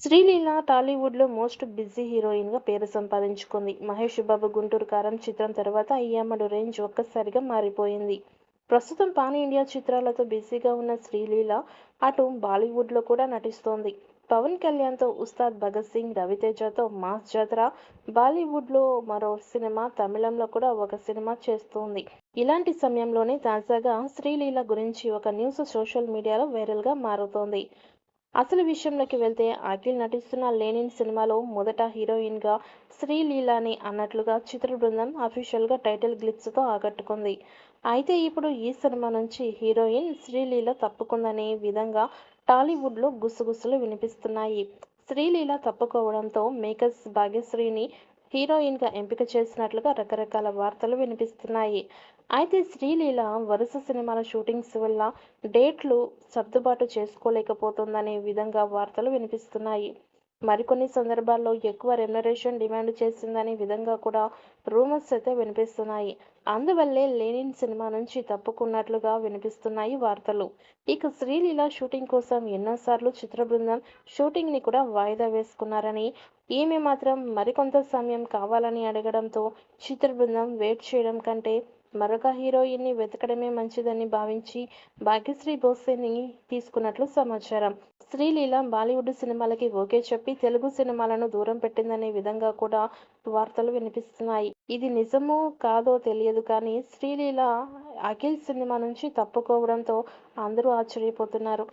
శ్రీలీల టాలీవుడ్‌లో most busy హీరోయిన్‌గా పేరు సంపాదించుకుంది. 'మహేష్ బాబు గుంటూరు కారం' చిత్రం తర్వాత ఈ అమ్మడు రేంజ్ ఒక్కసారిగా మారిపోయింది. ప్రస్తుతం పాన్ ఇండియా చిత్రాలతో బిజీగా ఉన్న శ్రీలీల అటు బాలీవుడ్‌లో కూడా నటిస్తోంది. పవన్ కళ్యాణ్‌తో 'ఉస్తాద్ భగత్ సింగ్', రవితేజతో 'మాస్ జాతర', బాలీవుడ్‌లో మరో సినిమా, తమిళంలో కూడా ఒక సినిమా చేస్తోంది. ఇలాంటి సమయంలోనే తాజాగా శ్రీలీల గురించి ఒక న్యూస్ సోషల్ మీడియాలో వైరల్‌గా మారుతోంది. అసలు విషయంలోకి వెళ్తే అఖిల్ నటిస్తున్న 'లెనిన్' సినిమాలో మొదట హీరోయిన్‌గా శ్రీలీలానే అన్నట్లుగా చిత్ర బృందం అఫీషియల్‌గా టైటిల్ గ్లిట్స్‌తో ఆకట్టుకుంది. అయితే ఇప్పుడు ఈ సినిమా నుంచి హీరోయిన్ శ్రీలీల తప్పుకుందనే విధంగా టాలీవుడ్‌లో గుసగుసలు వినిపిస్తున్నాయి. శ్రీలీల తప్పుకోవడంతో మేకర్స్ భాగ్యశ్రీని హీరోయిన్‌గా ఎంపిక చేసినట్లుగా రకరకాల వార్తలు వినిపిస్తున్నాయి. అయితే శ్రీలీల వరుస సినిమాల షూటింగ్స్ వల్ల డేట్లు సర్దుబాటు చేసుకోలేకపోతోందనే విధంగా వార్తలు వినిపిస్తున్నాయి. మరికొన్ని సందర్భాల్లో ఎక్కువ రెమ్యునరేషన్ డిమాండ్ చేసిందనే విధంగా కూడా రూమర్స్ అయితే వినిపిస్తున్నాయి. అందువల్లే 'లెనిన్' సినిమా నుంచి తప్పుకున్నట్లుగా వినిపిస్తున్నాయి వార్తలు. ఇక శ్రీలీల షూటింగ్ కోసం ఎన్నోసార్లు చిత్ర బృందం షూటింగ్‌ని కూడా వాయిదా వేసుకున్నారని, ఈమె మాత్రం మరికొంత సమయం కావాలని అడగడంతో చిత్ర బృందం వెయిట్ చేయడం కంటే మరొక హీరోయిన్‌ని వెతకడమే మంచిదని భావించి భాగ్యశ్రీ బోస్సేని తీసుకున్నట్లు సమాచారం. శ్రీలీల బాలీవుడ్ సినిమాలకి ఓకే చెప్పి తెలుగు సినిమాలను దూరం పెట్టిందనే విధంగా కూడా వార్తలు వినిపిస్తున్నాయి. ఇది నిజమో కాదో తెలియదు కానీ శ్రీలీల అఖిల్ సినిమా నుంచి తప్పుకోవడంతో అందరూ ఆశ్చర్యపోతున్నారు.